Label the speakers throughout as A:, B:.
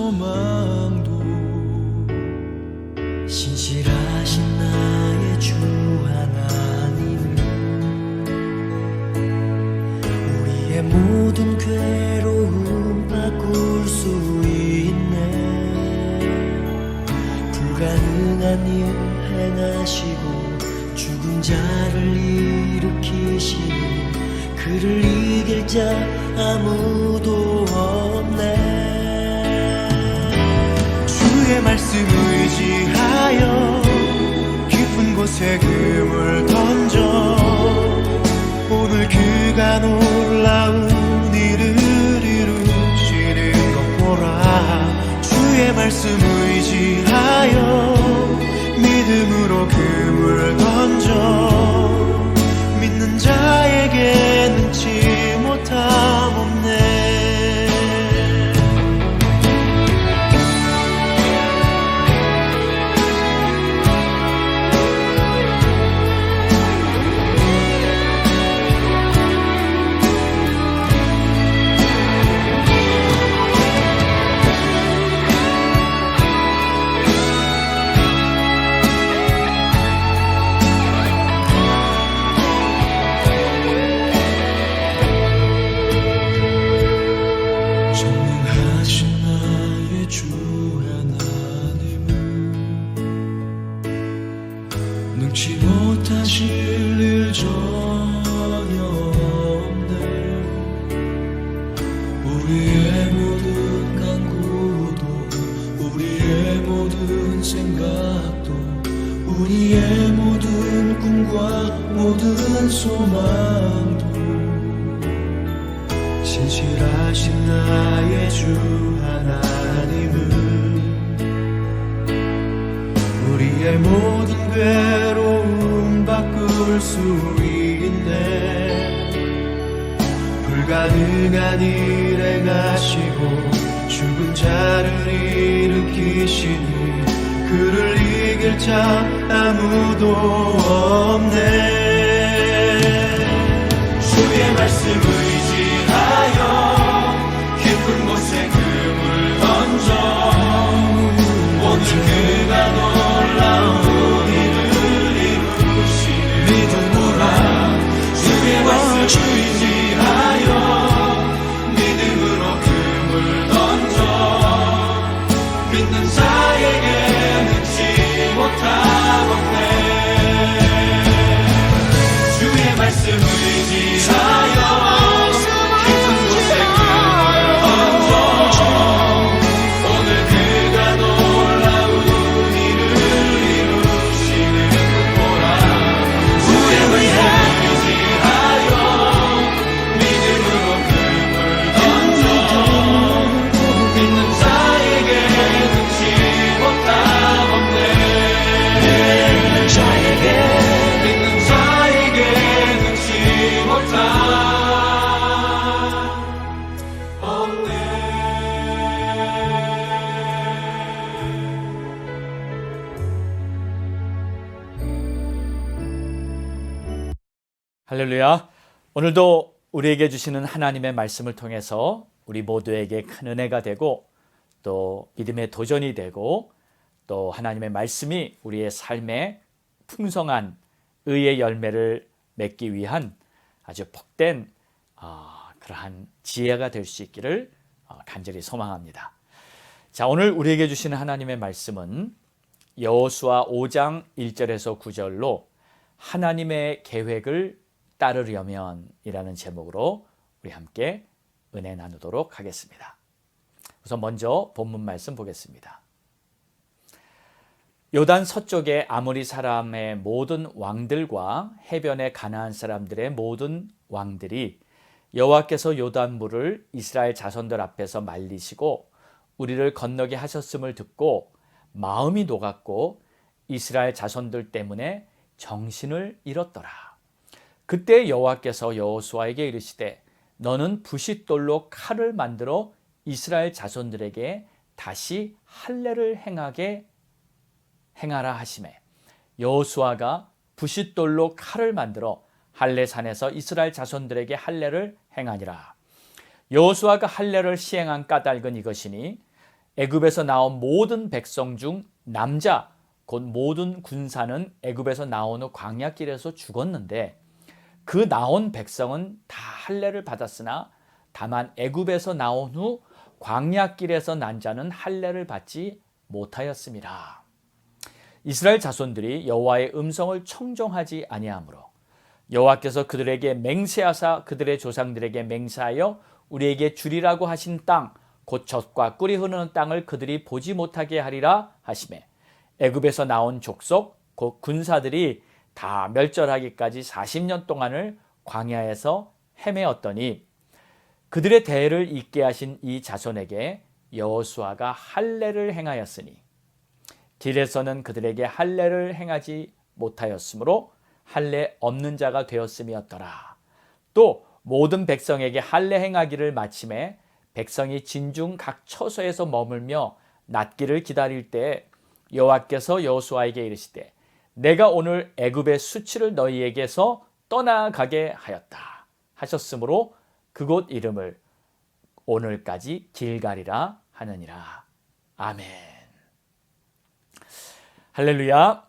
A: 소망도 신실하신 나의 주 하나님, 우리의 모든 괴로움 바꿀 수 있네. 불가능한 일 행하시고 죽은 자를 일으키시니 그를 이길 자 아무도 없네. 주의 말씀 의지하여 깊은 곳에 금을 던져 오늘 그가 놀라운 일을 이루시는 것 보라. 주의 말씀 의지하여 믿음으로 금을 던져 믿는 자에게 능치 못함 없네. 능치 못하실 일 전혀 없네. 우리의 모든 간구도 우리의 모든 생각도 우리의 모든 꿈과 모든 소망도 신실하신 나의 주 하나님은 우리의 모든 괴로움 바꿀 수 있네. 불가능한 일 행하시고 죽은 자를 일으키시니 그를 이길 자 아무도 없네. 주의 말씀 의지하여 깊은 곳에 금을 던져 오늘 그가 놀라운 일을 이루시는 믿음으로 주의 말씀 의지하여 믿음으로 금을 던져 믿는 자에게 능치 못함 없네. 주의 말씀 의지하여 깊은 곳에 금을 던져 오늘 그가 놀라운
B: 할렐루야. 오늘도 우리에게 주시는 하나님의 말씀을 통해서 우리 모두에게 큰 은혜가 되고 또 믿음의 도전이 되고 또 하나님의 말씀이 우리의 삶에 풍성한 의의 열매를 맺기 위한 아주 복된 그러한 지혜가 될 수 있기를 간절히 소망합니다. 자, 오늘 우리에게 주시는 하나님의 말씀은 여호수아 5장 1절에서 9절로 하나님의 계획을 따르려면 이라는 제목으로 우리 함께 은혜 나누도록 하겠습니다. 우선 먼저 본문 말씀 보겠습니다. 요단 서쪽의 아모리 사람의 모든 왕들과 해변의 가나안 사람들의 모든 왕들이 여호와께서 요단물을 이스라엘 자손들 앞에서 말리시고 우리를 건너게 하셨음을 듣고 마음이 녹았고 이스라엘 자손들 때문에 정신을 잃었더라. 그때 여호와께서 여호수아에게 이르시되 너는 부싯돌로 칼을 만들어 이스라엘 자손들에게 다시 할례를 행하라 하시매 여호수아가 부싯돌로 칼을 만들어 할례산에서 이스라엘 자손들에게 할례를 행하니라. 여호수아가 할례를 시행한 까닭은 이것이니 애굽에서 나온 모든 백성 중 남자 곧 모든 군사는 애굽에서 나온 후 광야길에서 죽었는데 그 나온 백성은 다 할례를 받았으나 다만 애굽에서 나온 후 광야길에서 난 자는 할례를 받지 못하였습니다. 이스라엘 자손들이 여호와의 음성을 청종하지 아니하므로 여호와께서 그들에게 맹세하사 그들의 조상들에게 맹세하여 우리에게 주리라고 하신 땅 곧 젖과 꿀이 흐르는 땅을 그들이 보지 못하게 하리라 하시매 애굽에서 나온 족속 곧 군사들이 다 멸절하기까지 40년 동안을 광야에서 헤매었더니 그들의 대를 잇게 하신 이 자손에게 여호수아가 할례를 행하였으니 길에서는 그들에게 할례를 행하지 못하였으므로 할례 없는 자가 되었음이었더라. 또 모든 백성에게 할례 행하기를 마침에 백성이 진중 각 처소에서 머물며 낫기를 기다릴 때 여호와께서 여호수아에게 이르시되 내가 오늘 애굽의 수치를 너희에게서 떠나가게 하였다 하셨으므로 그곳 이름을 오늘까지 길갈이라 하느니라. 아멘. 할렐루야.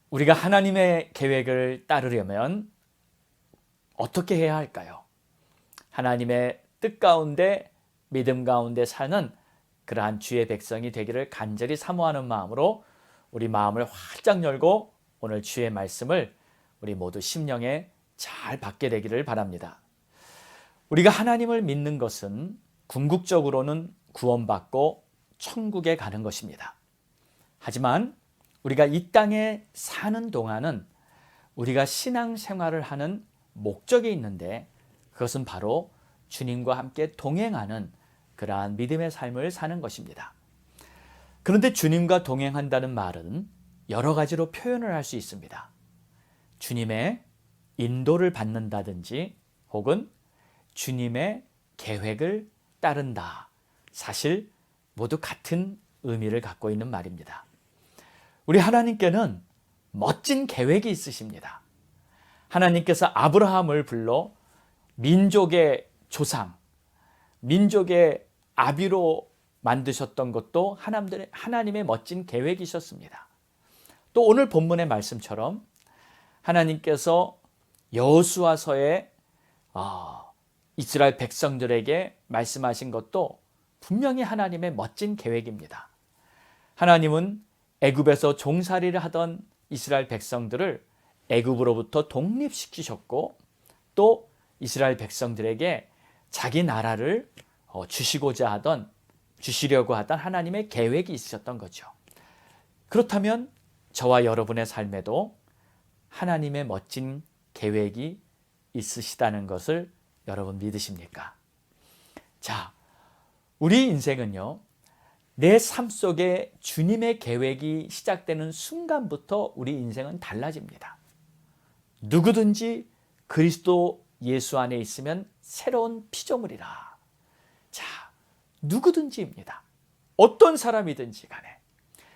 B: 우리가 하나님의 계획을 따르려면 어떻게 해야 할까요? 하나님의 뜻 가운데 믿음 가운데 사는 그러한 주의 백성이 되기를 간절히 사모하는 마음으로 우리 마음을 활짝 열고 오늘 주의 말씀을 우리 모두 심령에 잘 받게 되기를 바랍니다. 우리가 하나님을 믿는 것은 궁극적으로는 구원받고 천국에 가는 것입니다. 하지만 우리가 이 땅에 사는 동안은 우리가 신앙생활을 하는 목적이 있는데 그것은 바로 주님과 함께 동행하는 그러한 믿음의 삶을 사는 것입니다. 그런데 주님과 동행한다는 말은 여러 가지로 표현을 할 수 있습니다. 주님의 인도를 받는다든지 혹은 주님의 계획을 따른다. 사실 모두 같은 의미를 갖고 있는 말입니다. 우리 하나님께는 멋진 계획이 있으십니다. 하나님께서 아브라함을 불러 민족의 조상, 민족의 아비로 만드셨던 것도 하나님의 멋진 계획이셨습니다. 또 오늘 본문의 말씀처럼 하나님께서 여호수아서에 이스라엘 백성들에게 말씀하신 것도 분명히 하나님의 멋진 계획입니다. 하나님은 애굽에서 종살이를 하던 이스라엘 백성들을 애굽으로부터 독립시키셨고 또 이스라엘 백성들에게 자기 나라를 주시려고 하던 하나님의 계획이 있으셨던 거죠. 그렇다면 저와 여러분의 삶에도 하나님의 멋진 계획이 있으시다는 것을 여러분 믿으십니까? 자, 우리 인생은요, 내 삶 속에 주님의 계획이 시작되는 순간부터 우리 인생은 달라집니다. 누구든지 그리스도 예수 안에 있으면 새로운 피조물이라. 자, 누구든지입니다. 어떤 사람이든지 간에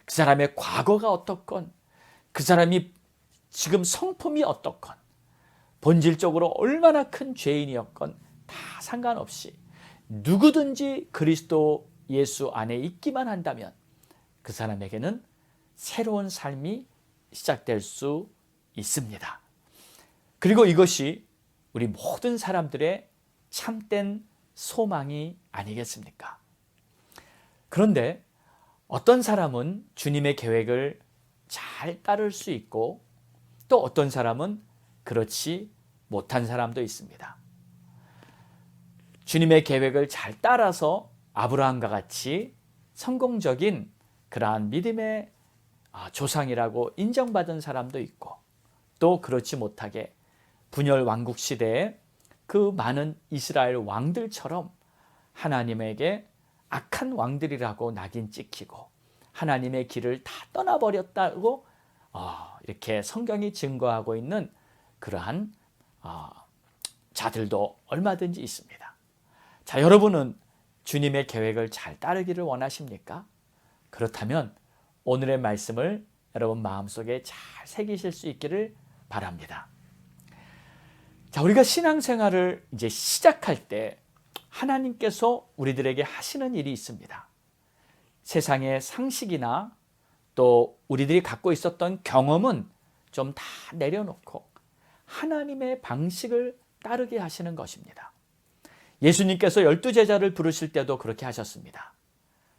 B: 그 사람의 과거가 어떻건 그 사람이 지금 성품이 어떻건 본질적으로 얼마나 큰 죄인이었건 다 상관없이 누구든지 그리스도 예수 안에 있기만 한다면 그 사람에게는 새로운 삶이 시작될 수 있습니다. 그리고 이것이 우리 모든 사람들의 참된 소망이 아니겠습니까? 그런데 어떤 사람은 주님의 계획을 잘 따를 수 있고 또 어떤 사람은 그렇지 못한 사람도 있습니다. 주님의 계획을 잘 따라서 아브라함과 같이 성공적인 그러한 믿음의 조상이라고 인정받은 사람도 있고 또 그렇지 못하게 분열 왕국 시대에 그 많은 이스라엘 왕들처럼 하나님에게 악한 왕들이라고 낙인 찍히고 하나님의 길을 다 떠나버렸다고 이렇게 성경이 증거하고 있는 그러한 자들도 얼마든지 있습니다. 자, 여러분은 주님의 계획을 잘 따르기를 원하십니까? 그렇다면 오늘의 말씀을 여러분 마음속에 잘 새기실 수 있기를 바랍니다. 자, 우리가 신앙생활을 이제 시작할 때 하나님께서 우리들에게 하시는 일이 있습니다. 세상의 상식이나 또 우리들이 갖고 있었던 경험은 좀 다 내려놓고 하나님의 방식을 따르게 하시는 것입니다. 예수님께서 12제자를 부르실 때도 그렇게 하셨습니다.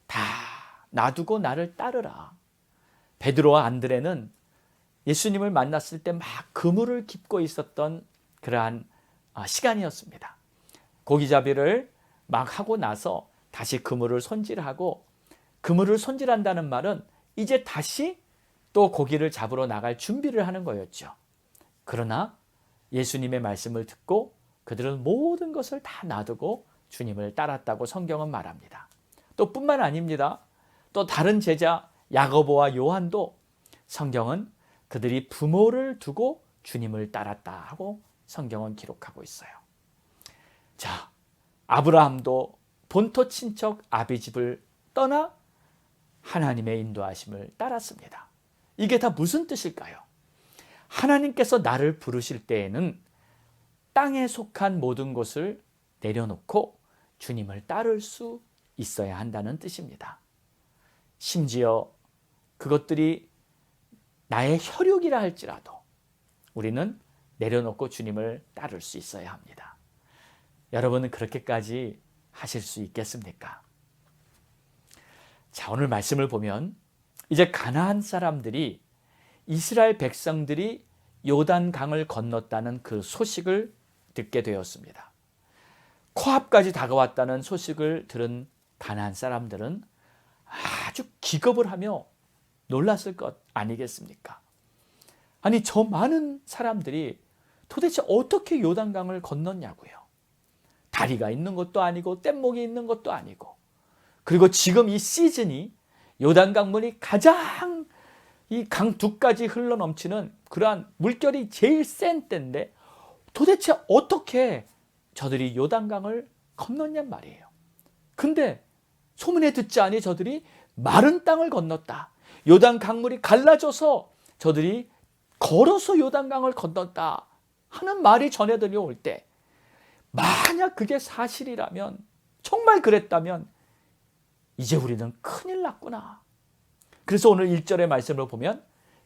B: 다 놔두고 나를 따르라. 베드로와 안드레는 예수님을 만났을 때 막 그물을 깁고 있었던 그러한 시간이었습니다. 고기잡이를 막 하고 나서 다시 그물을 손질하고, 그물을 손질한다는 말은 이제 다시 또 고기를 잡으러 나갈 준비를 하는 거였죠. 그러나 예수님의 말씀을 듣고 그들은 모든 것을 다 놔두고 주님을 따랐다고 성경은 말합니다. 또 뿐만 아닙니다. 또 다른 제자 야고보와 요한도 성경은 그들이 부모를 두고 주님을 따랐다 하고 성경은 기록하고 있어요. 자, 아브라함도 본토 친척 아비집을 떠나 하나님의 인도하심을 따랐습니다. 이게 다 무슨 뜻일까요? 하나님께서 나를 부르실 때에는 땅에 속한 모든 것을 내려놓고 주님을 따를 수 있어야 한다는 뜻입니다. 심지어 그것들이 나의 혈육이라 할지라도 우리는 내려놓고 주님을 따를 수 있어야 합니다. 여러분은 그렇게까지 하실 수 있겠습니까? 자, 오늘 말씀을 보면 이제 가나안 사람들이, 이스라엘 백성들이 요단강을 건넜다는 그 소식을 듣게 되었습니다. 코앞까지 다가왔다는 소식을 들은 가나안 사람들은 아주 기겁을 하며 놀랐을 것 아니겠습니까? 아니, 저 많은 사람들이 도대체 어떻게 요단강을 건넜냐고요. 다리가 있는 것도 아니고 뗏목이 있는 것도 아니고, 그리고 지금 이 시즌이 요단강물이 가장 이 강 두까지 흘러넘치는 그러한 물결이 제일 센 때인데 도대체 어떻게 저들이 요단강을 건넜냔 말이에요. 근데 소문에 듣지 않니 저들이 마른 땅을 건넜다. 요단 강물이 갈라져서 저들이 걸어서 요단강을 건넜다 하는 말이 전해 들려올 때, 만약 그게 사실이라면, 정말 그랬다면 이제 우리는 큰일 났구나. 그래서 오늘 1절의 말씀을 보면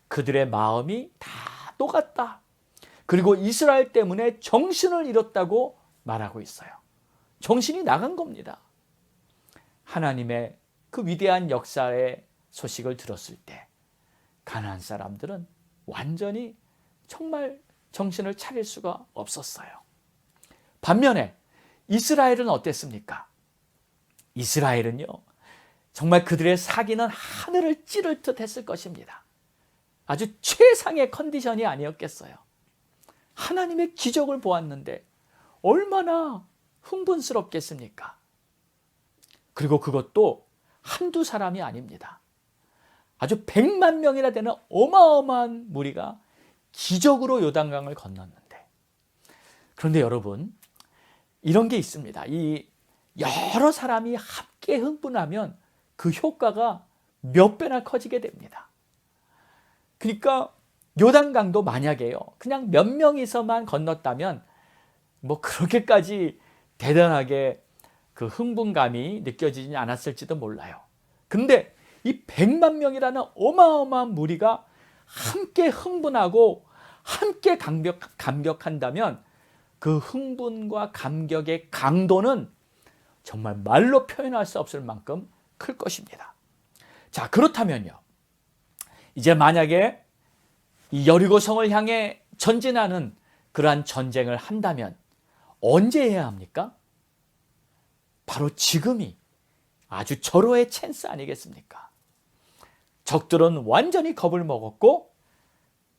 B: 그들의 마음이 다 녹았다. 그리고 이스라엘 때문에 정신을 잃었다고 말하고 있어요. 정신이 나간 겁니다. 하나님의 그 위대한 역사의 소식을 들었을 때 가나안 사람들은 완전히 정말 정신을 차릴 수가 없었어요. 반면에 이스라엘은 어땠습니까? 이스라엘은요, 정말 그들의 사기는 하늘을 찌를 듯 했을 것입니다. 아주 최상의 컨디션이 아니었겠어요. 하나님의 기적을 보았는데 얼마나 흥분스럽겠습니까? 그리고 그것도 한두 사람이 아닙니다. 아주 100만 명이나 되는 어마어마한 무리가 기적으로 요단강을 건넜는데, 그런데 여러분, 이런 게 있습니다. 이 여러 사람이 함께 흥분하면 그 효과가 몇 배나 커지게 됩니다. 그러니까 요단강도 만약에요, 그냥 몇 명이서만 건넜다면 뭐 그렇게까지 대단하게 그 흥분감이 느껴지지 않았을지도 몰라요. 근데 이 100만 명이라는 어마어마한 무리가 함께 흥분하고 함께 감격한다면 그 흥분과 감격의 강도는 정말 말로 표현할 수 없을 만큼 클 것입니다. 자, 그렇다면요, 이제 만약에 이 여리고성을 향해 전진하는 그러한 전쟁을 한다면 언제 해야 합니까? 바로 지금이 아주 절호의 찬스 아니겠습니까? 적들은 완전히 겁을 먹었고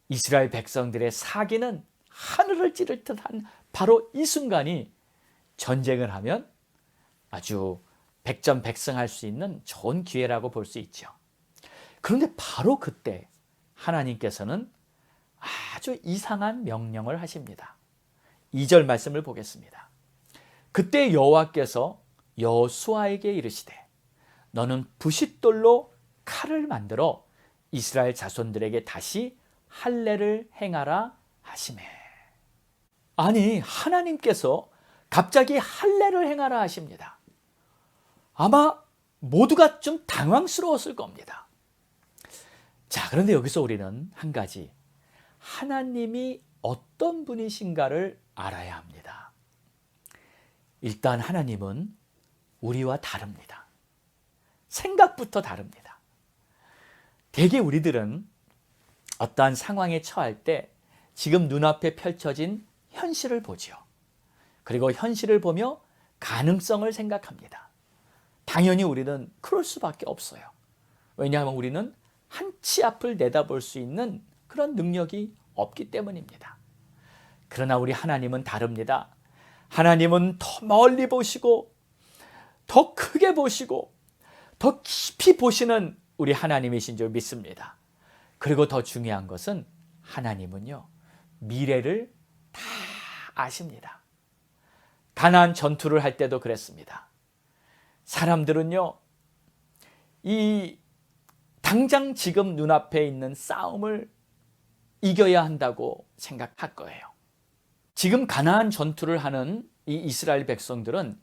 B: 이스라엘 백성들의 사기는 하늘을 찌를 듯한 바로 이 순간이 전쟁을 하면 아주 백전백승할 수 있는 좋은 기회라고 볼 수 있죠. 그런데 바로 그때 하나님께서는 아주 이상한 명령을 하십니다. 2절 말씀을 보겠습니다. 그때 여호와께서 여호수아에게 이르시되 너는 부싯돌로 칼을 만들어 이스라엘 자손들에게 다시 할례를 행하라 하시매. 아니, 하나님께서 갑자기 할례를 행하라 하십니다. 아마 모두가 좀 당황스러웠을 겁니다. 자, 그런데 여기서 우리는 한 가지, 하나님이 어떤 분이신가를 알아야 합니다. 일단 하나님은 우리와 다릅니다. 생각부터 다릅니다. 대개 우리들은 어떠한 상황에 처할 때 지금 눈앞에 펼쳐진 현실을 보죠. 그리고 현실을 보며 가능성을 생각합니다. 당연히 우리는 그럴 수밖에 없어요. 왜냐하면 우리는 한치 앞을 내다볼 수 있는 그런 능력이 없기 때문입니다. 그러나 우리 하나님은 다릅니다. 하나님은 더 멀리 보시고 더 크게 보시고 더 깊이 보시는 우리 하나님이신 줄 믿습니다. 그리고 더 중요한 것은 하나님은요, 미래를 다 아십니다. 가나안 전투를 할 때도 그랬습니다. 사람들은요, 이 당장 지금 눈앞에 있는 싸움을 이겨야 한다고 생각할 거예요. 지금 가나안 전투를 하는 이 이스라엘 백성들은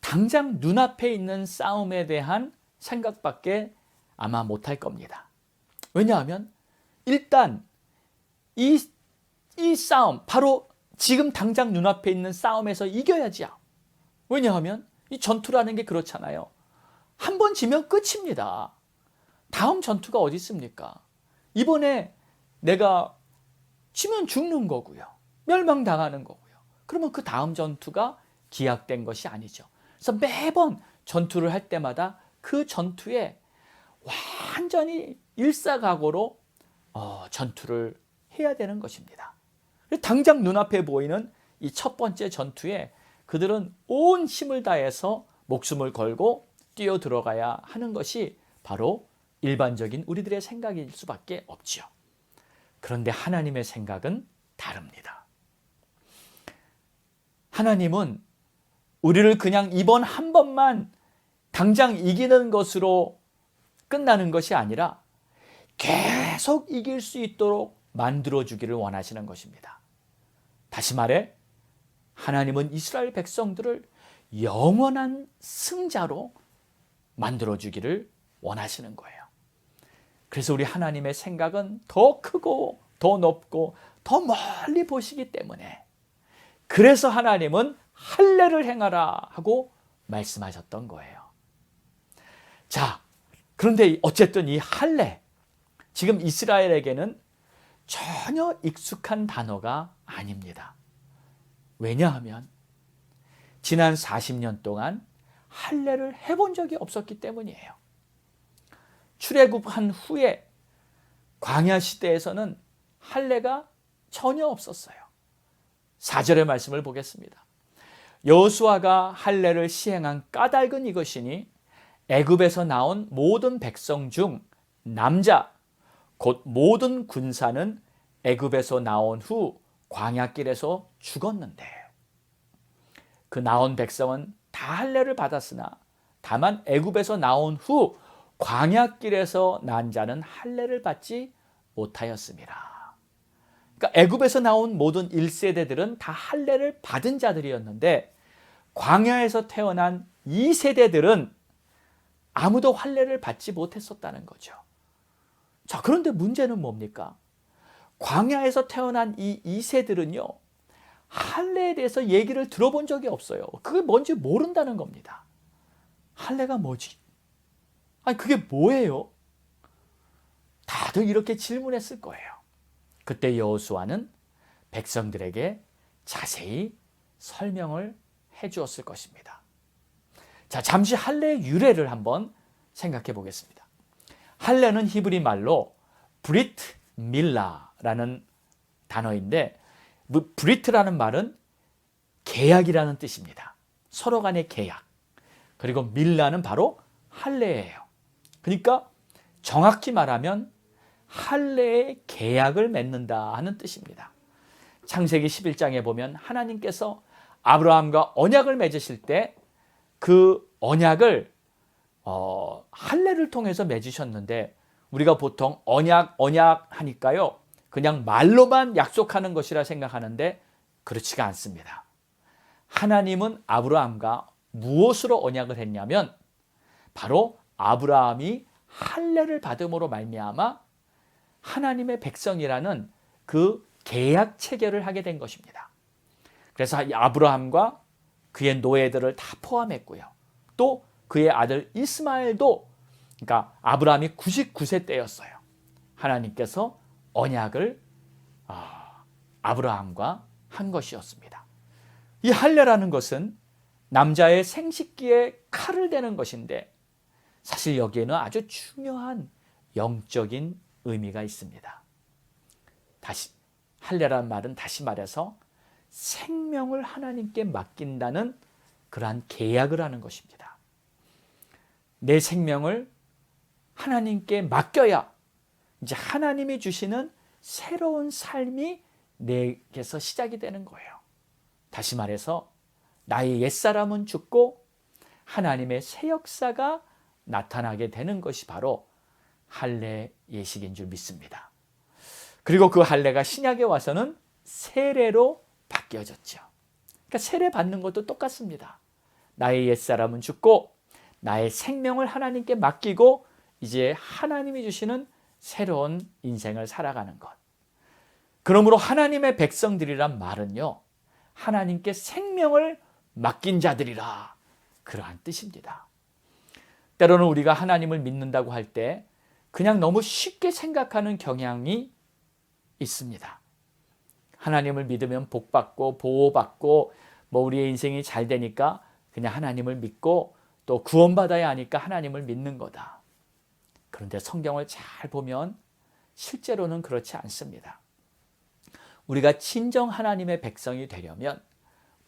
B: 당장 눈앞에 있는 싸움에 대한 생각밖에 아마 못할 겁니다. 왜냐하면 일단 이 싸움, 바로 지금 당장 눈앞에 있는 싸움에서 이겨야지요. 왜냐하면 이 전투라는 게 그렇잖아요. 한 번 지면 끝입니다. 다음 전투가 어디 있습니까? 이번에 내가 지면 죽는 거고요. 멸망당하는 거고요. 그러면 그 다음 전투가 기약된 것이 아니죠. 그래서 매번 전투를 할 때마다 그 전투에 완전히 일사각오로 전투를 해야 되는 것입니다. 당장 눈앞에 보이는 이 첫 번째 전투에 그들은 온 힘을 다해서 목숨을 걸고 뛰어 들어가야 하는 것이 바로 일반적인 우리들의 생각일 수밖에 없지요. 그런데 하나님의 생각은 다릅니다. 하나님은 우리를 그냥 이번 한 번만 당장 이기는 것으로 끝나는 것이 아니라 계속 이길 수 있도록 만들어주기를 원하시는 것입니다. 다시 말해, 하나님은 이스라엘 백성들을 영원한 승자로 만들어주기를 원하시는 거예요. 그래서 우리 하나님의 생각은 더 크고 더 높고 더 멀리 보시기 때문에, 그래서 하나님은 할례를 행하라 하고 말씀하셨던 거예요. 자, 그런데 어쨌든 이 할례, 지금 이스라엘에게는 전혀 익숙한 단어가 아닙니다. 왜냐하면 지난 40년 동안 할례를 해본 적이 없었기 때문이에요. 출애굽한 후에 광야 시대에서는 할례가 전혀 없었어요. 4절의 말씀을 보겠습니다. 여호수아가 할례를 시행한 까닭은 이것이니 애굽에서 나온 모든 백성 중 남자 곧 모든 군사는 애굽에서 나온 후 광야길에서 죽었는데, 그 나온 백성은 다 할례를 받았으나 다만 애굽에서 나온 후 광야길에서 난 자는 할례를 받지 못하였습니다. 그러니까 애굽에서 나온 모든 1세대들은 다 할례를 받은 자들이었는데, 광야에서 태어난 2세대들은 아무도 할례를 받지 못했었다는 거죠. 자, 그런데 문제는 뭡니까? 광야에서 태어난 이 2세들은요, 할례에 대해서 얘기를 들어본 적이 없어요. 그게 뭔지 모른다는 겁니다. 할례가 뭐지? 아니, 그게 뭐예요? 다들 이렇게 질문했을 거예요. 그때 여호수아는 백성들에게 자세히 설명을 해 주었을 것입니다. 자, 잠시 할례의 유래를 한번 생각해 보겠습니다. 할례는 히브리 말로 브리트 밀라라는 단어인데, 브리트라는 말은 계약이라는 뜻입니다. 서로 간의 계약. 그리고 밀라는 바로 할례예요. 그러니까 정확히 말하면 할례의 계약을 맺는다 하는 뜻입니다. 창세기 11장에 보면 하나님께서 아브라함과 언약을 맺으실 때 그 언약을 할례를 통해서 맺으셨는데, 우리가 보통 언약 하니까요, 그냥 말로만 약속하는 것이라 생각하는데 그렇지가 않습니다. 하나님은 아브라함과 무엇으로 언약을 했냐면 바로 아브라함이 할례를 받음으로 말미암아 하나님의 백성이라는 그 계약 체결을 하게 된 것입니다. 그래서 아브라함과 그의 노예들을 다 포함했고요. 또 그의 아들 이스마엘도, 그러니까 아브라함이 99세 때였어요. 하나님께서 언약을 아브라함과 한 것이었습니다. 이 할례라는 것은 남자의 생식기에 칼을 대는 것인데 사실 여기에는 아주 중요한 영적인 의미가 있습니다. 할례라는 말은 다시 말해서 생명을 하나님께 맡긴다는 그러한 계약을 하는 것입니다. 내 생명을 하나님께 맡겨야 이제 하나님이 주시는 새로운 삶이 내게서 시작이 되는 거예요. 다시 말해서 나의 옛사람은 죽고 하나님의 새 역사가 나타나게 되는 것이 바로 할례 예식인 줄 믿습니다. 그리고 그 할례가 신약에 와서는 세례로 바뀌어졌죠. 그러니까 세례 받는 것도 똑같습니다. 나의 옛사람은 죽고 나의 생명을 하나님께 맡기고 이제 하나님이 주시는 새로운 인생을 살아가는 것. 그러므로 하나님의 백성들이란 말은요, 하나님께 생명을 맡긴 자들이라, 그러한 뜻입니다. 때로는 우리가 하나님을 믿는다고 할 때 그냥 너무 쉽게 생각하는 경향이 있습니다. 하나님을 믿으면 복받고 보호받고 우리의 인생이 잘 되니까 그냥 하나님을 믿고 또 구원받아야 하니까 하나님을 믿는 거다. 그런데 성경을 잘 보면 실제로는 그렇지 않습니다. 우리가 진정 하나님의 백성이 되려면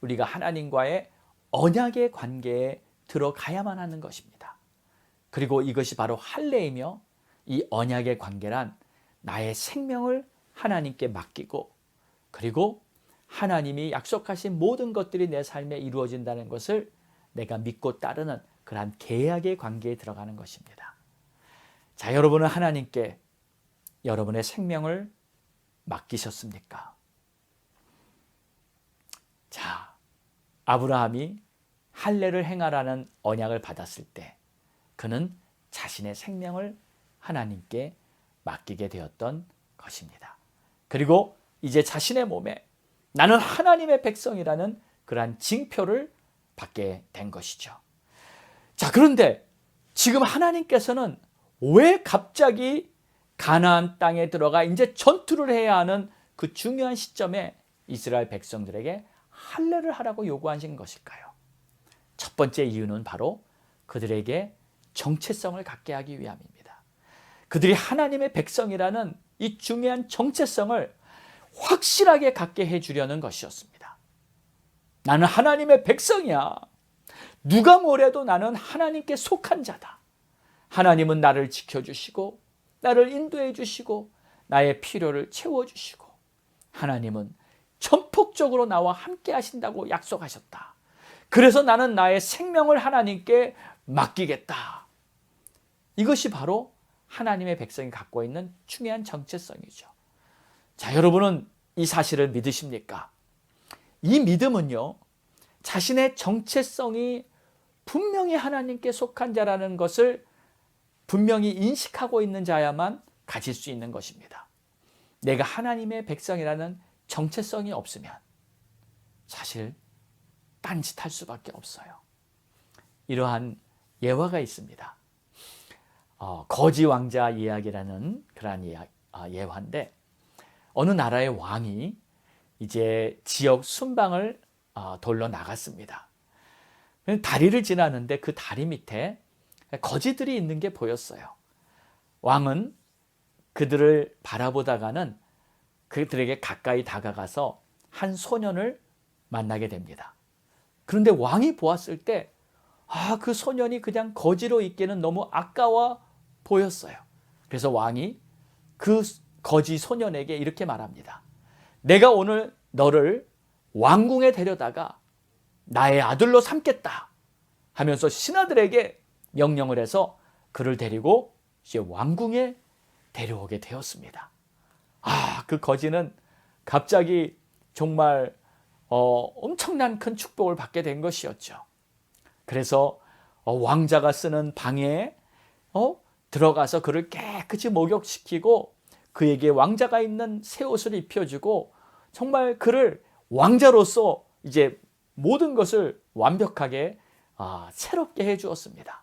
B: 우리가 하나님과의 언약의 관계에 들어가야만 하는 것입니다. 그리고 이것이 바로 할례이며 이 언약의 관계란 나의 생명을 하나님께 맡기고 그리고 하나님이 약속하신 모든 것들이 내 삶에 이루어진다는 것을 내가 믿고 따르는 그러한 계약의 관계에 들어가는 것입니다. 자, 여러분은 하나님께 여러분의 생명을 맡기셨습니까? 자, 아브라함이 할례를 행하라는 언약을 받았을 때 그는 자신의 생명을 하나님께 맡기게 되었던 것입니다. 그리고 이제 자신의 몸에 나는 하나님의 백성이라는 그러한 징표를 받게 된 것이죠. 자, 그런데 지금 하나님께서는 왜 갑자기 가나안 땅에 들어가 이제 전투를 해야 하는 그 중요한 시점에 이스라엘 백성들에게 할례를 하라고 요구하신 것일까요? 첫 번째 이유는 바로 그들에게 정체성을 갖게 하기 위함입니다. 그들이 하나님의 백성이라는 이 중요한 정체성을 확실하게 갖게 해주려는 것이었습니다. 나는 하나님의 백성이야. 누가 뭐래도 나는 하나님께 속한 자다. 하나님은 나를 지켜주시고 나를 인도해 주시고 나의 필요를 채워주시고 하나님은 전폭적으로 나와 함께 하신다고 약속하셨다. 그래서 나는 나의 생명을 하나님께 맡기겠다. 이것이 바로 하나님의 백성이 갖고 있는 중요한 정체성이죠. 자, 여러분은 이 사실을 믿으십니까? 이 믿음은요, 자신의 정체성이 분명히 하나님께 속한 자라는 것을 분명히 인식하고 있는 자야만 가질 수 있는 것입니다. 내가 하나님의 백성이라는 정체성이 없으면 사실 딴짓할 수밖에 없어요. 이러한 예화가 있습니다. 거지 왕자 이야기라는 그러한 예화인데 어느 나라의 왕이 이제 지역 순방을 돌러 나갔습니다. 다리를 지나는데 그 다리 밑에 거지들이 있는 게 보였어요. 왕은 그들을 바라보다가는 그들에게 가까이 다가가서 한 소년을 만나게 됩니다. 그런데 왕이 보았을 때 그 소년이 그냥 거지로 있기는 너무 아까워 보였어요. 그래서 왕이 그 거지 소년에게 이렇게 말합니다. 내가 오늘 너를 왕궁에 데려다가 나의 아들로 삼겠다 하면서 신하들에게 명령을 해서 그를 데리고 이제 왕궁에 데려오게 되었습니다. 그 거지는 갑자기 정말 엄청난 큰 축복을 받게 된 것이었죠. 그래서 왕자가 쓰는 방에 들어가서 그를 깨끗이 목욕시키고 그에게 왕자가 있는 새 옷을 입혀주고 정말 그를 왕자로서 이제 모든 것을 완벽하게 새롭게 해주었습니다.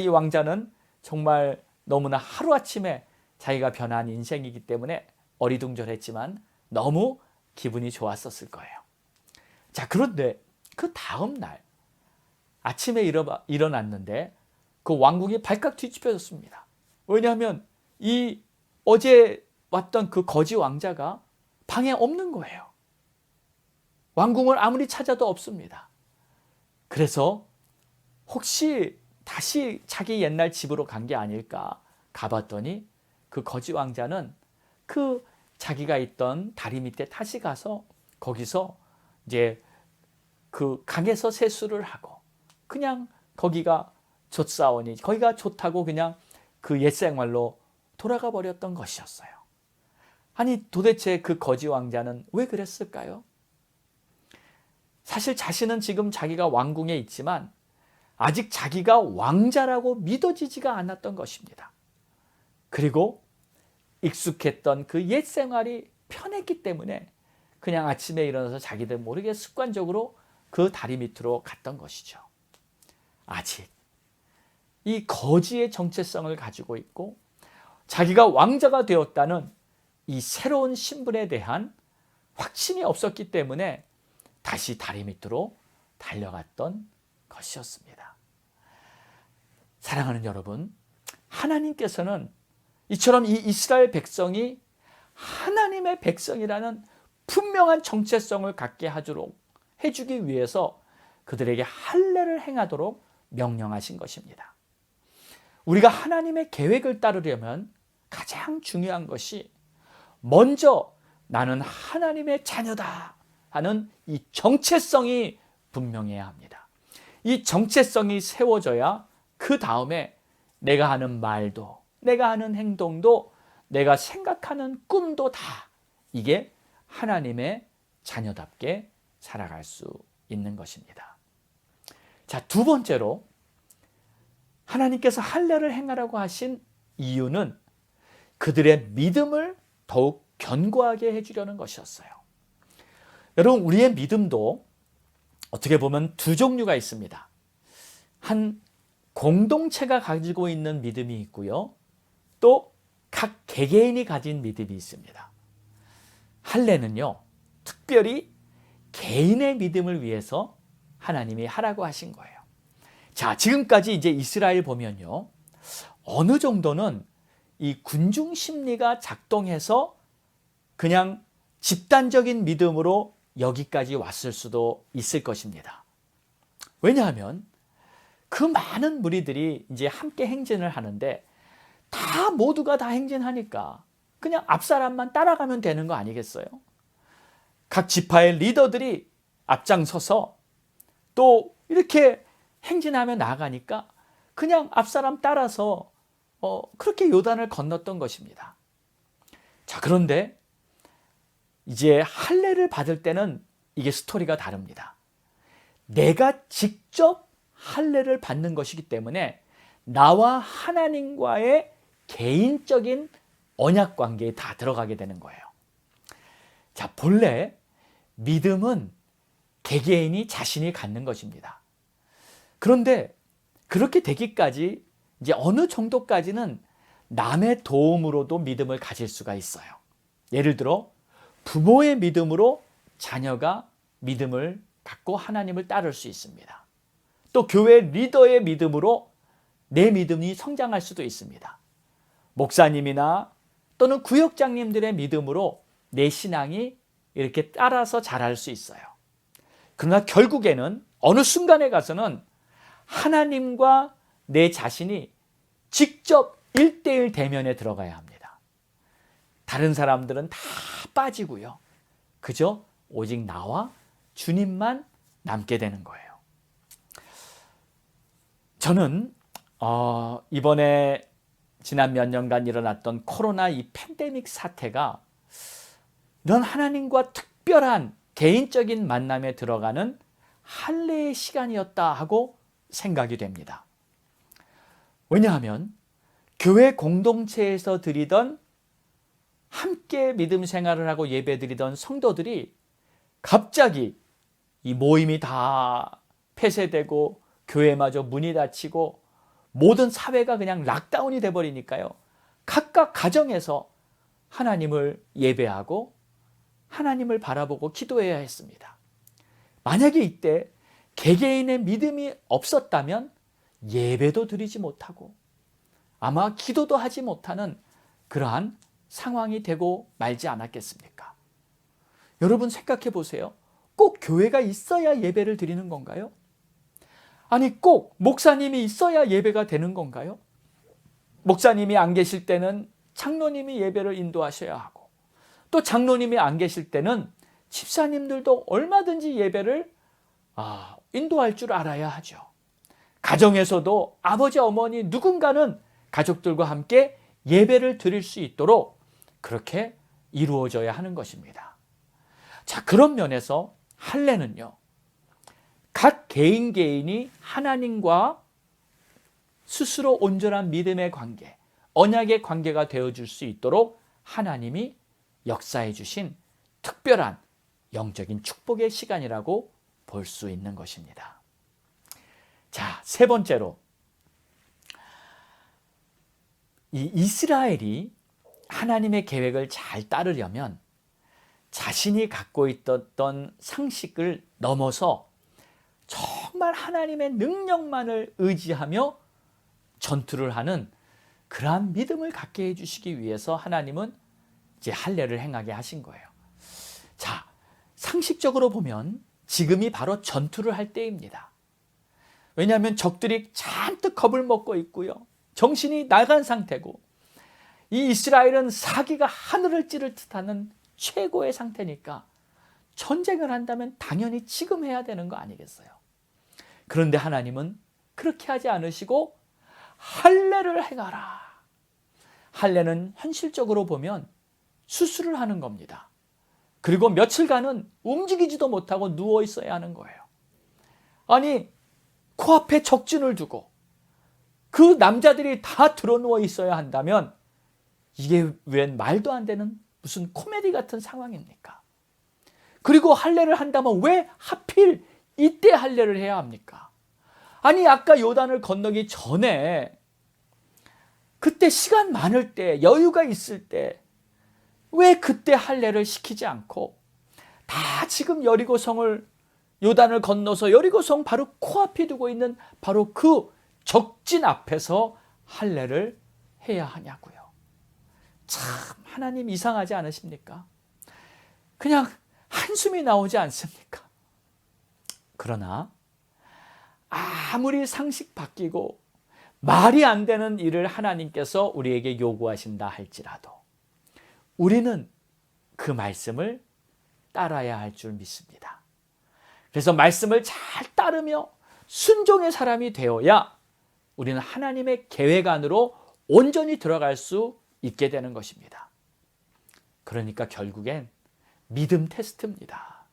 B: 이 왕자는 정말 너무나 하루아침에 자기가 변한 인생이기 때문에 어리둥절했지만 너무 기분이 좋았었을 거예요. 자, 그런데 그 다음 날 아침에 일어났는데 그 왕궁이 발칵 뒤집혀졌습니다. 왜냐하면 이 어제 왔던 그 거지 왕자가 방에 없는 거예요. 왕궁을 아무리 찾아도 없습니다. 그래서 혹시 다시 자기 옛날 집으로 간 게 아닐까 가봤더니 그 거지 왕자는 그 자기가 있던 다리 밑에 다시 가서 거기서 이제 그 강에서 세수를 하고 그냥 거기가 좋사오니 거기가 좋다고 그냥 그 옛 생활로 돌아가 버렸던 것이었어요. 아니 도대체 그 거지 왕자는 왜 그랬을까요? 사실 자신은 지금 자기가 왕궁에 있지만 아직 자기가 왕자라고 믿어지지가 않았던 것입니다. 그리고 익숙했던 그 옛 생활이 편했기 때문에 그냥 아침에 일어나서 자기들 모르게 습관적으로 그 다리 밑으로 갔던 것이죠. 아직 이 거지의 정체성을 가지고 있고 자기가 왕자가 되었다는 이 새로운 신분에 대한 확신이 없었기 때문에 다시 다리 밑으로 달려갔던 것이었습니다. 사랑하는 여러분, 하나님께서는 이처럼 이 이스라엘 백성이 하나님의 백성이라는 분명한 정체성을 갖게 해주기 위해서 그들에게 할례를 행하도록 명령하신 것입니다. 우리가 하나님의 계획을 따르려면 가장 중요한 것이 먼저 나는 하나님의 자녀다 하는 이 정체성이 분명해야 합니다. 이 정체성이 세워져야 그 다음에 내가 하는 말도 내가 하는 행동도 내가 생각하는 꿈도 다 이게 하나님의 자녀답게 살아갈 수 있는 것입니다. 자, 두 번째로 하나님께서 할례를 행하라고 하신 이유는 그들의 믿음을 더욱 견고하게 해주려는 것이었어요. 여러분, 우리의 믿음도 어떻게 보면 두 종류가 있습니다. 한 공동체가 가지고 있는 믿음이 있고요. 또 각 개개인이 가진 믿음이 있습니다. 할례는요, 특별히 개인의 믿음을 위해서 하나님이 하라고 하신 거예요. 자, 지금까지 이제 이스라엘 보면요, 어느 정도는 이 군중 심리가 작동해서 그냥 집단적인 믿음으로 여기까지 왔을 수도 있을 것입니다. 왜냐하면 그 많은 무리들이 이제 함께 행진을 하는데 다 모두가 다 행진하니까 그냥 앞사람만 따라가면 되는 거 아니겠어요? 각 지파의 리더들이 앞장서서 또 이렇게 행진하며 나아가니까 그냥 앞사람 따라서 그렇게 요단을 건넜던 것입니다. 자, 그런데 이제 할례를 받을 때는 이게 스토리가 다릅니다. 내가 직접 할례를 받는 것이기 때문에 나와 하나님과의 개인적인 언약 관계에 다 들어가게 되는 거예요. 자, 본래 믿음은 개개인이 자신이 갖는 것입니다. 그런데 그렇게 되기까지 이제 어느 정도까지는 남의 도움으로도 믿음을 가질 수가 있어요. 예를 들어 부모의 믿음으로 자녀가 믿음을 갖고 하나님을 따를 수 있습니다. 또 교회 리더의 믿음으로 내 믿음이 성장할 수도 있습니다. 목사님이나 또는 구역장님들의 믿음으로 내 신앙이 이렇게 따라서 자랄 수 있어요. 그러나 결국에는 어느 순간에 가서는 하나님과 내 자신이 직접 1:1 대면에 들어가야 합니다. 다른 사람들은 다 빠지고요. 그저 오직 나와 주님만 남게 되는 거예요. 저는 이번에 지난 몇 년간 일어났던 코로나 이 팬데믹 사태가 이런 하나님과 특별한 개인적인 만남에 들어가는 할례의 시간이었다 하고 생각이 됩니다. 왜냐하면 교회 공동체에서 드리던 함께 믿음 생활을 하고 예배 드리던 성도들이 갑자기 이 모임이 다 폐쇄되고 교회마저 문이 닫히고 모든 사회가 그냥 락다운이 돼버리니까요. 각각 가정에서 하나님을 예배하고 하나님을 바라보고 기도해야 했습니다. 만약에 이때 개개인의 믿음이 없었다면 예배도 드리지 못하고 아마 기도도 하지 못하는 그러한 상황이 되고 말지 않았겠습니까? 여러분 생각해 보세요. 꼭 교회가 있어야 예배를 드리는 건가요? 아니 꼭 목사님이 있어야 예배가 되는 건가요? 목사님이 안 계실 때는 장로님이 예배를 인도하셔야 하고 또 장로님이 안 계실 때는 집사님들도 얼마든지 예배를 인도할 줄 알아야 하죠. 가정에서도 아버지, 어머니 누군가는 가족들과 함께 예배를 드릴 수 있도록 그렇게 이루어져야 하는 것입니다. 자, 그런 면에서 할례는요, 각 개인이 하나님과 스스로 온전한 믿음의 관계, 언약의 관계가 되어줄 수 있도록 하나님이 역사해 주신 특별한 영적인 축복의 시간이라고 볼 수 있는 것입니다. 자, 세 번째로 이 이스라엘이 하나님의 계획을 잘 따르려면 자신이 갖고 있었던 상식을 넘어서 정말 하나님의 능력만을 의지하며 전투를 하는 그러한 믿음을 갖게 해주시기 위해서 하나님은 이제 할례를 행하게 하신 거예요. 자, 상식적으로 보면 지금이 바로 전투를 할 때입니다. 왜냐하면 적들이 잔뜩 겁을 먹고 있고요. 정신이 나간 상태고 이 이스라엘은 사기가 하늘을 찌를 듯하는 최고의 상태니까 전쟁을 한다면 당연히 지금 해야 되는 거 아니겠어요? 그런데 하나님은 그렇게 하지 않으시고 할례를 행하라. 할례는 현실적으로 보면 수술을 하는 겁니다. 그리고 며칠간은 움직이지도 못하고 누워 있어야 하는 거예요. 아니, 코앞에 적진을 두고 그 남자들이 다 드러누워 있어야 한다면 이게 웬 말도 안 되는 무슨 코미디 같은 상황입니까? 그리고 할례를 한다면 왜 하필 이때 할례를 해야 합니까? 아니, 아까 요단을 건너기 전에 그때 시간 많을 때, 여유가 있을 때 왜 그때 할례를 시키지 않고 다 지금 여리고성을 요단을 건너서 여리고성 바로 코앞에 두고 있는 바로 그 적진 앞에서 할례를 해야 하냐고요. 참 하나님 이상하지 않으십니까? 그냥 한숨이 나오지 않습니까? 그러나 아무리 상식 바뀌고 말이 안 되는 일을 하나님께서 우리에게 요구하신다 할지라도 우리는 그 말씀을 따라야 할 줄 믿습니다. 그래서 말씀을 잘 따르며 순종의 사람이 되어야 우리는 하나님의 계획 안으로 온전히 들어갈 수 있게 되는 것입니다. 그러니까 결국엔 믿음 테스트입니다.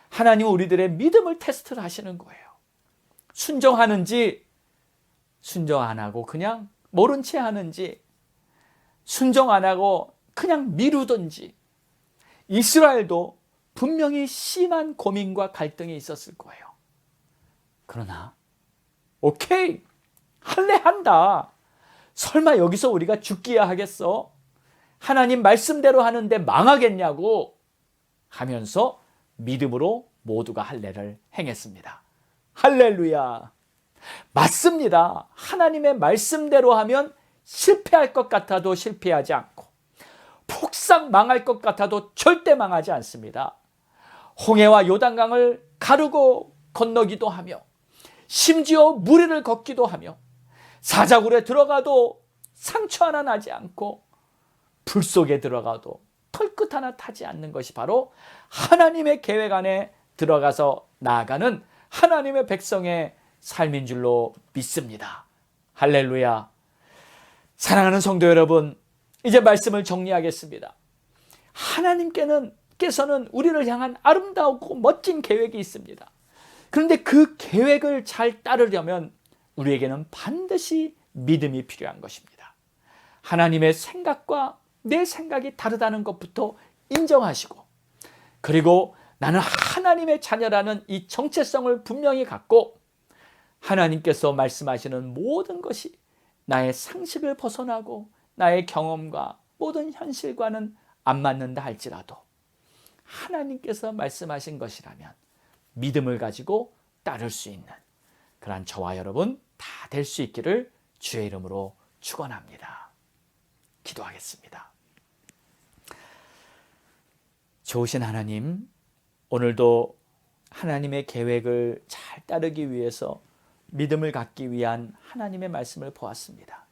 B: 하나님은 우리들의 믿음을 테스트를 하시는 거예요. 순종하는지 순종 안 하고 그냥 모른 채 하는지 순종 안 하고 그냥 미루든지. 이스라엘도 분명히 심한 고민과 갈등이 있었을 거예요. 그러나 오케이, 할례한다. 설마 여기서 우리가 죽기야 하겠어? 하나님 말씀대로 하는데 망하겠냐고 하면서 믿음으로 모두가 할례를 행했습니다. 할렐루야. 맞습니다. 하나님의 말씀대로 하면 실패할 것 같아도 실패하지 않고 폭삭 망할 것 같아도 절대 망하지 않습니다. 홍해와 요단강을 가르고 건너기도 하며 심지어 무리를 걷기도 하며 사자굴에 들어가도 상처 하나 나지 않고 불 속에 들어가도 털끝 하나 타지 않는 것이 바로 하나님의 계획 안에 들어가서 나아가는 하나님의 백성의 삶인 줄로 믿습니다. 할렐루야. 사랑하는 성도 여러분, 이제 말씀을 정리하겠습니다. 하나님께서는 우리를 향한 아름다웠고 멋진 계획이 있습니다. 그런데 그 계획을 잘 따르려면 우리에게는 반드시 믿음이 필요한 것입니다. 하나님의 생각과 내 생각이 다르다는 것부터 인정하시고, 그리고 나는 하나님의 자녀라는 이 정체성을 분명히 갖고 하나님께서 말씀하시는 모든 것이 나의 상식을 벗어나고 나의 경험과 모든 현실과는 안 맞는다 할지라도 하나님께서 말씀하신 것이라면 믿음을 가지고 따를 수 있는 그러한 저와 여러분 다 될 수 있기를 주의 이름으로 축원합니다. 기도하겠습니다. 좋으신 하나님, 오늘도 하나님의 계획을 잘 따르기 위해서 믿음을 갖기 위한 하나님의 말씀을 보았습니다.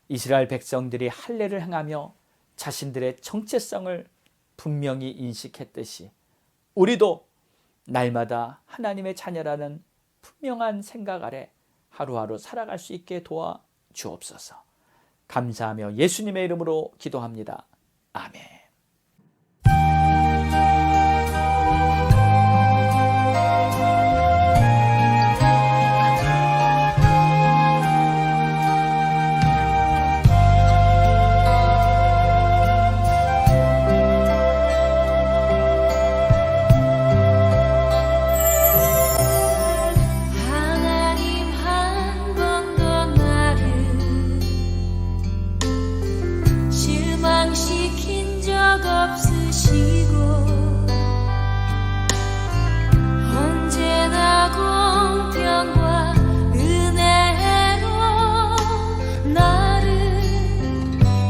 B: 이스라엘 백성들이 할례를 행하며 자신들의 정체성을 분명히 인식했듯이 우리도 날마다 하나님의 자녀라는 분명한 생각 아래 하루하루 살아갈 수 있게 도와 주옵소서. 감사하며 예수님의 이름으로 기도합니다. 아멘.
C: 실망시킨 적 없으시고 언제나 공평과 은혜로 나를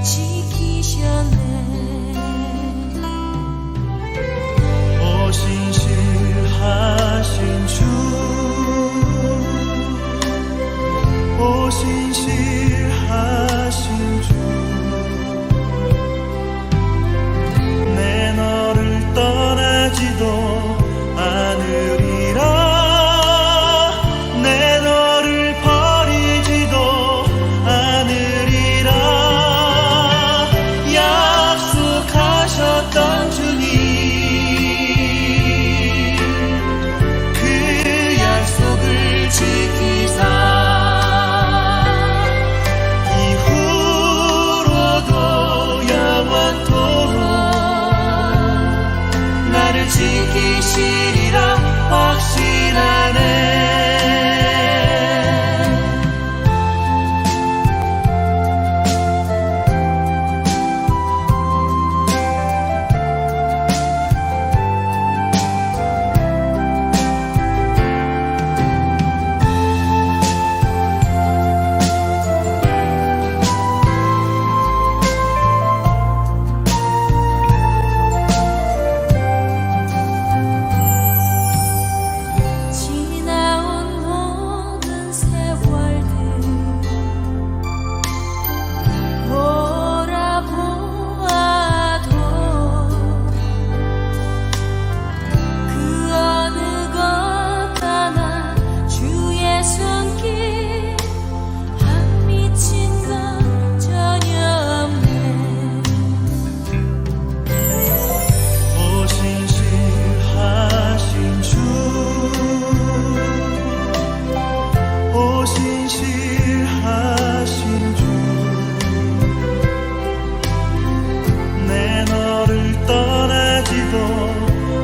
C: 지키셨네.
A: 오신실하신 주, 오신실하신 주, 내 너를 떠나지도 않으리라, 내 너를 버리지도 않으리라. 약속하셨던 주님, 그 약속을 지키사 이후로도 영원토록 나를 지키시리라 확신하네.
C: 지나온 모든 세월들 돌아보아도 그 어느 것 하나 주의 손길 안 미친 건 전혀 없네.
A: 오신실하신 주, 오신실하신 주, 내 너를 떠나지도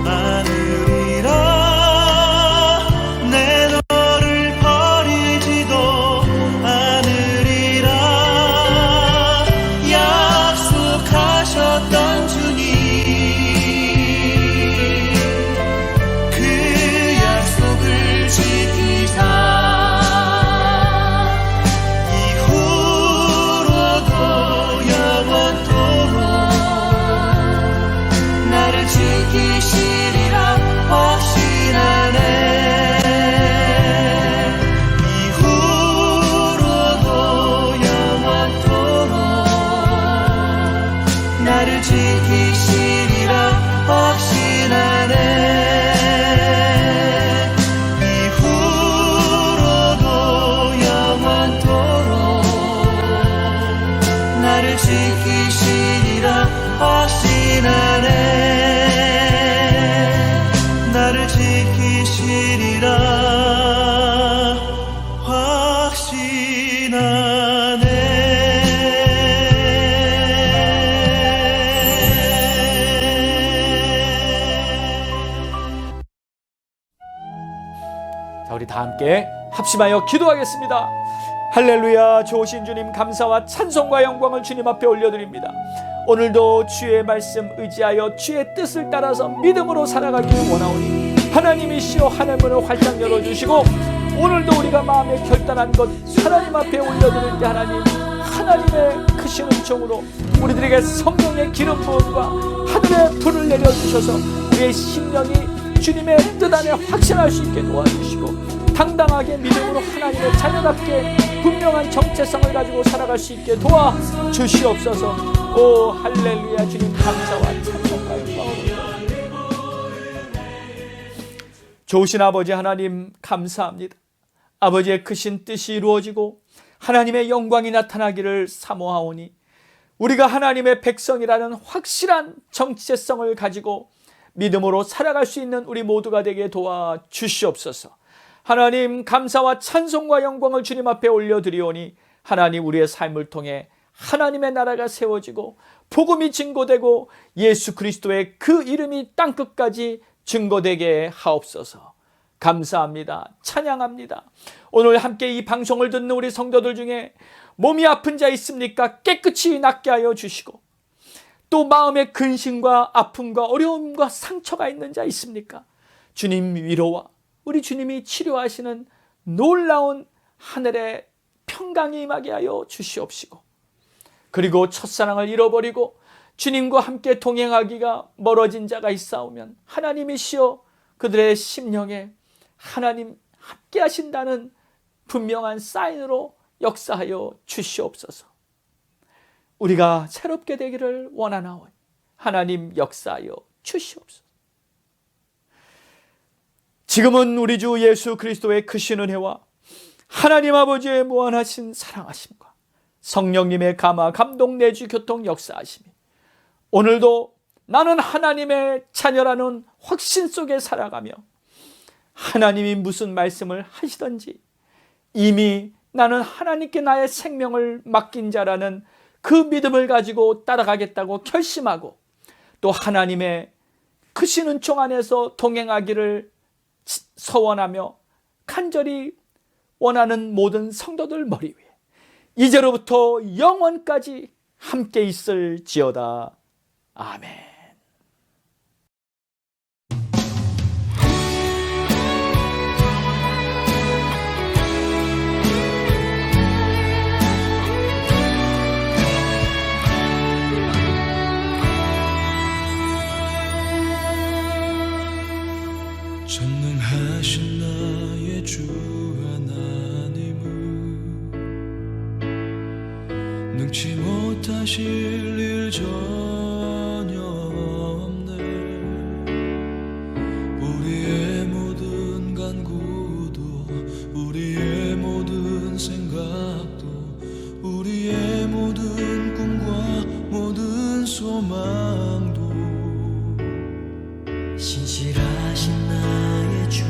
A: 않으리라, 내 너를 버리지도 않으리라. 약속하셨던 주님, 그 약속을 지키사 이후로도 영원토록 나를 지키시리라 확신하네. 이후로도 영원토록 나를 지키시리라 확신하네. 이후로도 영원토록 나를 지키시리라 확신하네. 나를 지키시리라 확신하네.
B: 자, 우리 다 함께 합심하여 기도하겠습니다. 할렐루야. 좋으신 주님, 감사와 찬송과 영광을 주님 앞에 올려드립니다. 오늘도 주의 말씀 의지하여 주의 뜻을 따라서 믿음으로 살아가기를 원하오니 하나님이시여 하늘문을 활짝 열어주시고, 오늘도 우리가 마음에 결단한 것 하나님 앞에 올려드릴 때 하나님의 크신 은총으로 우리들에게 성령의 기름 부음과 하늘의 불을 내려주셔서 우리의 심령이 주님의 뜻 안에 확신할 수 있게 도와주시고, 당당하게 믿음으로 하나님의 자녀답게 분명한 정체성을 가지고 살아갈 수 있게 도와주시옵소서. 오 할렐루야. 주님 감사와 찬송과 영광을 좋으신 아버지 하나님 감사합니다. 아버지의 크신 뜻이 이루어지고 하나님의 영광이 나타나기를 사모하오니 우리가 하나님의 백성이라는 확실한 정체성을 가지고 믿음으로 살아갈 수 있는 우리 모두가 되게 도와주시옵소서. 하나님 감사와 찬송과 영광을 주님 앞에 올려드리오니 하나님 우리의 삶을 통해 하나님의 나라가 세워지고 복음이 증거되고 예수 그리스도의 그 이름이 땅끝까지 증거되게 하옵소서. 감사합니다. 찬양합니다. 오늘 함께 이 방송을 듣는 우리 성도들 중에 몸이 아픈 자 있습니까? 깨끗이 낫게 하여 주시고, 또 마음의 근심과 아픔과 어려움과 상처가 있는 자 있습니까? 주님 위로와 우리 주님이 치료하시는 놀라운 하늘의 평강이 임하게 하여 주시옵시고, 그리고 첫사랑을 잃어버리고 주님과 함께 동행하기가 멀어진 자가 있사오면 하나님이시여 그들의 심령에 하나님 함께 하신다는 분명한 사인으로 역사하여 주시옵소서. 우리가 새롭게 되기를 원하나오니 하나님 역사하여 주시옵소서. 지금은 우리 주 예수 그리스도의 크신 은혜와 하나님 아버지의 무한하신 사랑하심과 성령님의 감화 감동 내주 교통 역사하심이 오늘도 나는 하나님의 자녀라는 확신 속에 살아가며 하나님이 무슨 말씀을 하시든지 이미 나는 하나님께 나의 생명을 맡긴 자라는 그 믿음을 가지고 따라가겠다고 결심하고, 또 하나님의 크신 은총 안에서 동행하기를 서원하며 간절히 원하는 모든 성도들 머리 위에 이제로부터 영원까지 함께 있을지어다. 아멘.
A: 전능하신 나의 주 하나님은 능치 못하실 일 전혀 없네. 우리의 모든 간구도 우리의 모든 생각도 우리의 모든 꿈과 모든 소망도 신실하신 나의 주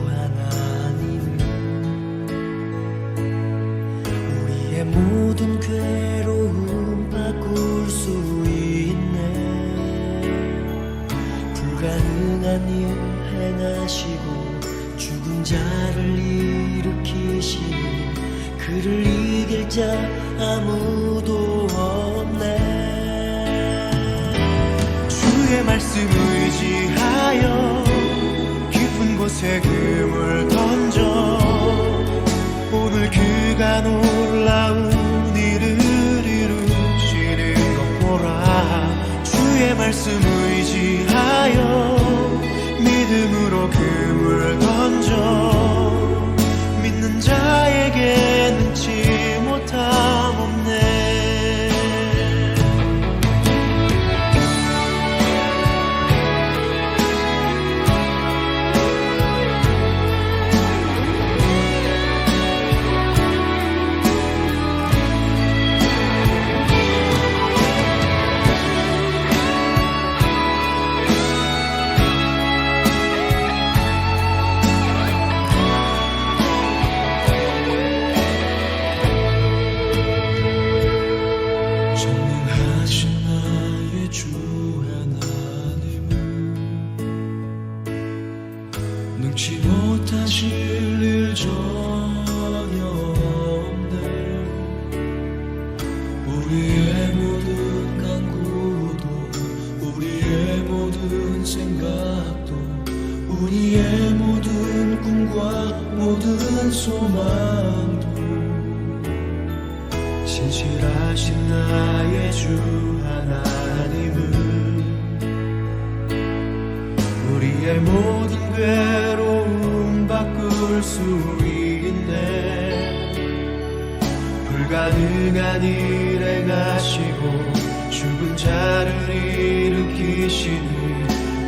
A: 하나님은 우리의 모든 괴로움 바꿀 수 있네. 불가능한 일 행하시고 죽은 자를 일으키시니 그를 이길 자 아무도 없네. 주의 말씀 의지하여 깊은 곳에 금을 던져 오늘 그가 놀라운 일을 이루시는 것 보라. 주의 말씀 의지하여 믿음으로 금을 던져 믿는 자에게 능치 못함 없네. 우리의 모든 간구도 우리의 모든 생각도 우리의 모든 꿈과 모든 소망도 신실하신 나의 주 하나님은 우리의 모든 괴로움 바꿀 수 있네. 불가능한 일 행하시고 죽은 자를 일으키시니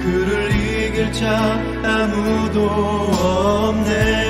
A: 그를 이길 자 아무도 없네.